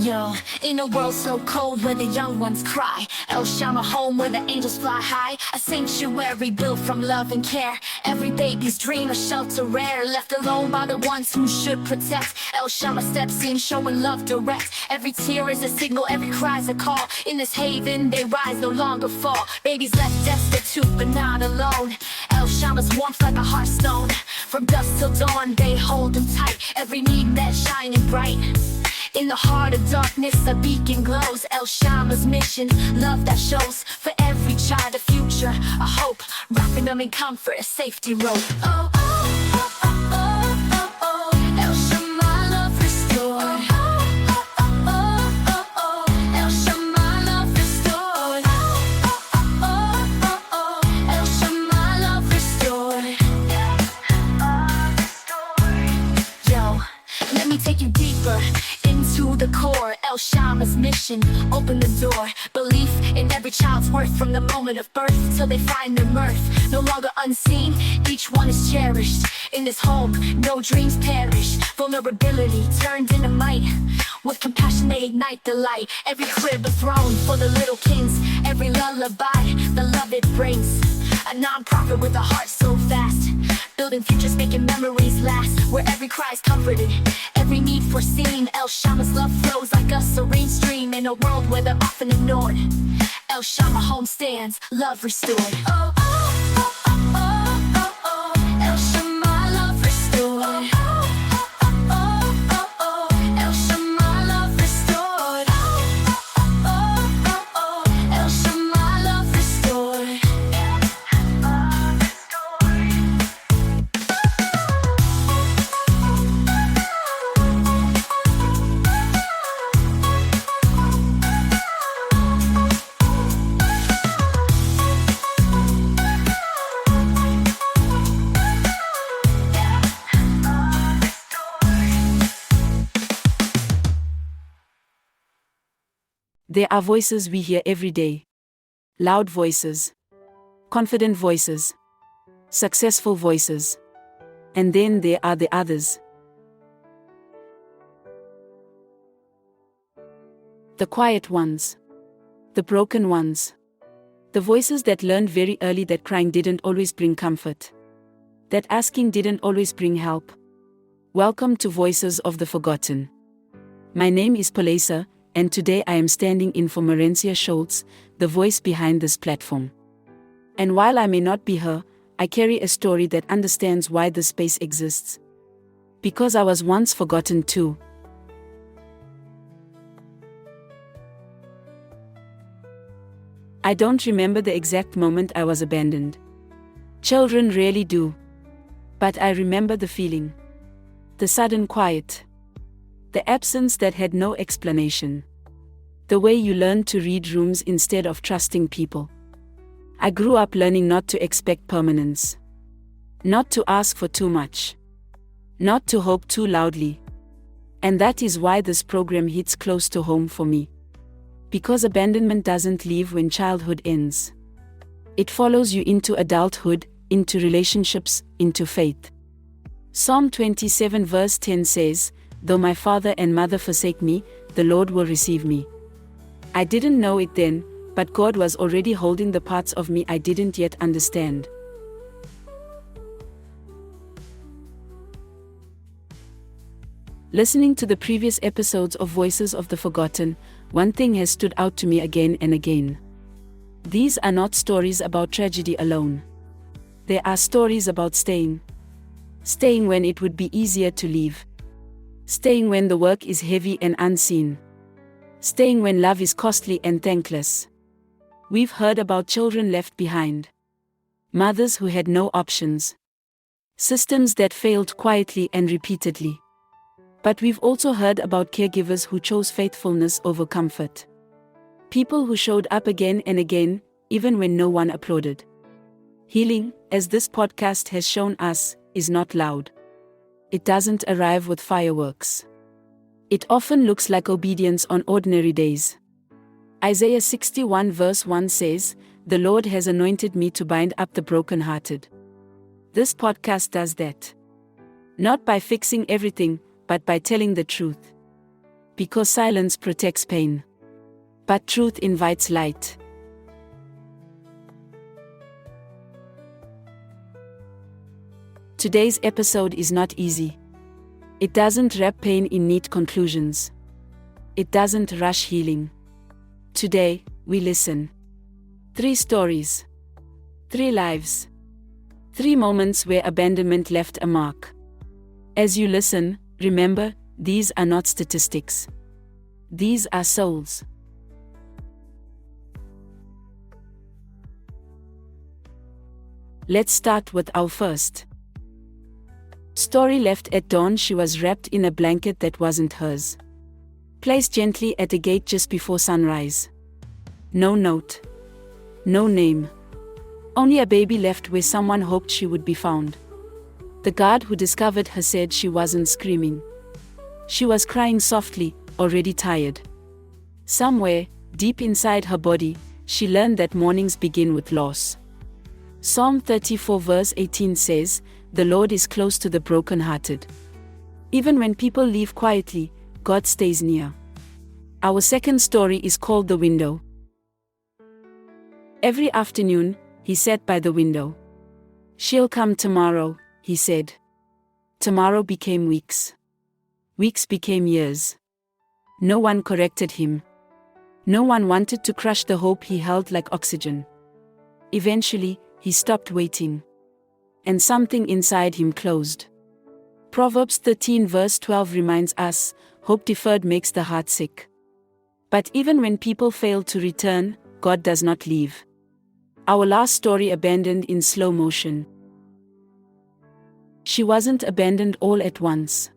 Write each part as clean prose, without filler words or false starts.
Yo, in a world so cold where the young ones cry, El Shama home where the angels fly high, a sanctuary built from love and care. Every baby's dream a shelter rare, left alone by the ones who should protect. El Shama steps in, showing love direct. Every tear is a signal, every cry's a call. In this haven they rise, no longer fall. Babies left destitute but not alone. El Shama's warmth like a hearthstone. From dusk till dawn they hold them tight. Every need met shining bright. In the heart of darkness a beacon glows. El Shama's mission, love that shows. For every child a future, a hope, wrapping them in comfort, a safety rope. Oh, oh, oh, oh, oh, oh, oh. El Shama love restored. Oh, oh, oh, oh, oh, oh. El Shama love restored. Oh, oh, oh, oh, oh. El Shama love restored. Yo, let me take you deeper into the core. El Shama's mission, open the door. Belief in every child's worth, from the moment of birth till they find their mirth. No longer unseen, each one is cherished. In this home, no dreams perish. Vulnerability turned into might. With compassion they ignite the light. Every crib a throne for the little kings. Every lullaby, the love it brings. A non-profit with a heart so fast, building futures, making memories last. Where every cry is comforted, every need foreseen. El Shama's love flows like a serene stream. In a world where they're often ignored, El Shama home stands, love restored. Oh, oh, oh, oh, oh, oh, oh. El Shama love restored. Oh, oh, oh, oh, oh, oh. El Shama love restored. Oh, oh, oh, oh, oh. El Shama love restored. There are voices we hear every day. Loud voices, confident voices, successful voices. And then there are the others. The quiet ones, the broken ones, the voices that learned very early that crying didn't always bring comfort, that asking didn't always bring help. Welcome to Voices of the Forgotten. My name is Polesa, and today I am standing in for Merencia Scholtz, the voice behind this platform. And while I may not be her, I carry a story that understands why this space exists. Because I was once forgotten too. I don't remember the exact moment I was abandoned. Children rarely do. But I remember the feeling. The sudden quiet. The absence that had no explanation. The way you learn to read rooms instead of trusting people. I grew up learning not to expect permanence. Not to ask for too much. Not to hope too loudly. And that is why this program hits close to home for me. Because abandonment doesn't leave when childhood ends. It follows you into adulthood, into relationships, into faith. Psalm 27 verse 10 says, "Though my father and mother forsake me, the Lord will receive me." I didn't know it then, but God was already holding the parts of me I didn't yet understand. Listening to the previous episodes of Voices of the Forgotten, one thing has stood out to me again and again. These are not stories about tragedy alone. They are stories about staying. Staying when it would be easier to leave. Staying when the work is heavy and unseen. Staying when love is costly and thankless. We've heard about children left behind. Mothers who had no options. Systems that failed quietly and repeatedly. But we've also heard about caregivers who chose faithfulness over comfort. People who showed up again and again, even when no one applauded. Healing, as this podcast has shown us, is not loud. It doesn't arrive with fireworks. It often looks like obedience on ordinary days. Isaiah 61 verse 1 says, "The Lord has anointed me to bind up the brokenhearted." This podcast does that. Not by fixing everything, but by telling the truth. Because silence protects pain. But truth invites light. Today's episode is not easy. It doesn't wrap pain in neat conclusions. It doesn't rush healing. Today, we listen. 3 stories. 3 lives. 3 moments where abandonment left a mark. As you listen, remember, these are not statistics. These are souls. Let's start with our first story. Left at dawn, she was wrapped in a blanket that wasn't hers. Placed gently at a gate just before sunrise. No note. No name. Only a baby left where someone hoped she would be found. The guard who discovered her said she wasn't screaming. She was crying softly, already tired. Somewhere, deep inside her body, she learned that mornings begin with loss. Psalm 34 verse 18 says, "The Lord is close to the brokenhearted." Even when people leave quietly, God stays near. Our second story is called The Window. Every afternoon, he sat by the window. "She'll come tomorrow," he said. Tomorrow became weeks. Weeks became years. No one corrected him. No one wanted to crush the hope he held like oxygen. Eventually, he stopped waiting. And something inside him closed. Proverbs 13 verse 12 reminds us, hope deferred makes the heart sick. But even when people fail to return, God does not leave. Our last story, abandoned in slow motion. She wasn't abandoned all at once.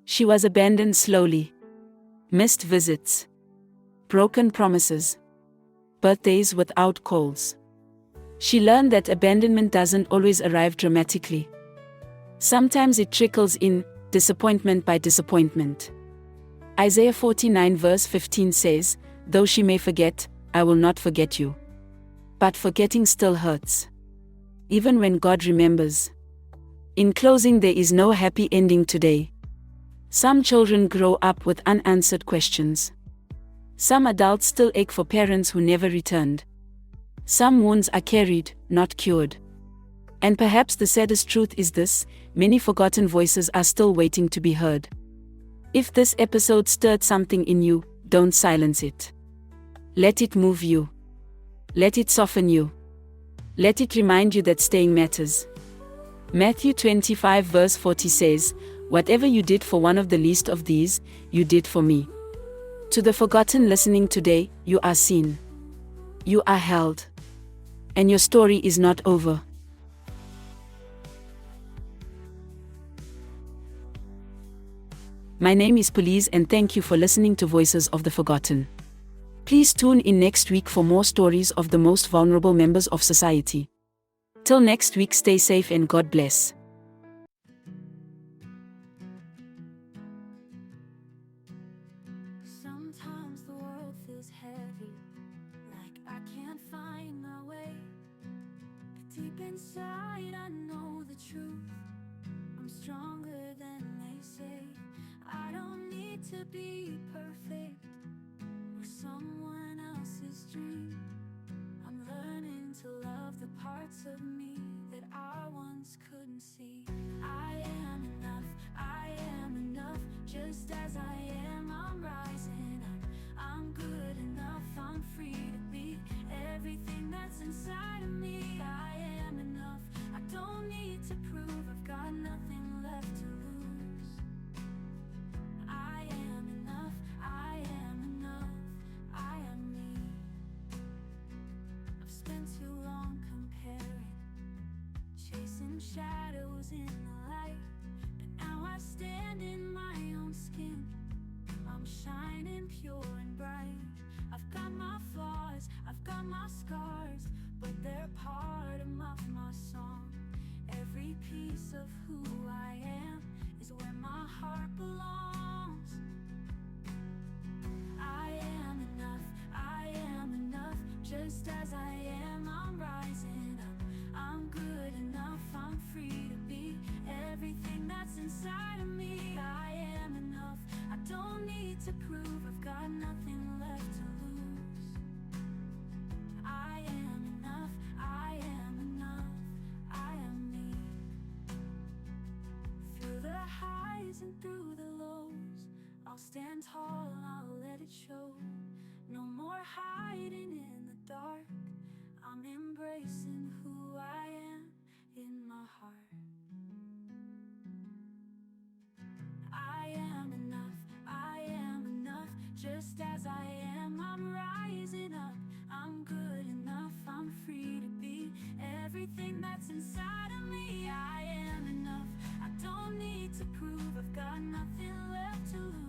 She was abandoned slowly. Missed visits. Broken promises. Birthdays without calls. She learned that abandonment doesn't always arrive dramatically. Sometimes it trickles in, disappointment by disappointment. Isaiah 49 verse 15 says, "Though she may forget, I will not forget you." But forgetting still hurts. Even when God remembers. In closing, there is no happy ending today. Some children grow up with unanswered questions. Some adults still ache for parents who never returned. Some wounds are carried, not cured. And perhaps the saddest truth is this: many forgotten voices are still waiting to be heard. If this episode stirred something in you, don't silence it. Let it move you. Let it soften you. Let it remind you that staying matters. Matthew 25 verse 40 says, "Whatever you did for one of the least of these, you did for me." To the forgotten listening today, you are seen. You are held. And your story is not over. My name is Police, and thank you for listening to Voices of the Forgotten. Please tune in next week for more stories of the most vulnerable members of society. Till next week, stay safe and God bless. Sometimes the world feels heavy, like I can't find my way. But deep inside I know the truth. I'm stronger than they say. I don't need to be perfect or someone else's dream. I'm learning to love the parts of me that I once couldn't see. I am enough, I am enough. Just as I am, I'm rising up. I'm good enough, I'm free to be everything that's inside of me. I am enough, I don't need to prove I've got nothing left to lose. I am enough, I am enough, I am me. I've spent too long comparing, chasing shadows in the light. But now I stand in my own skin. I'm shining pure and bright. I've got my flaws, I've got my scars, but they're part of my song. Every piece of who I am is where my heart belongs. I am enough, I am enough. Just as I am, I'm rising up. I'm good enough, I'm free to be everything that's inside of me. I am enough, I don't need to prove, I've got nothing left to lose. I am enough, I am enough, I am me. Through the highs and through the lows, I'll stand tall, I'll let it show. No more hiding in the dark, I'm embracing who I am in my heart. I am enough, I am enough, just as I am. I'm rising up, I'm good enough, I'm free to be everything that's inside of me. I am enough, I don't need to prove, I've got nothing left to lose.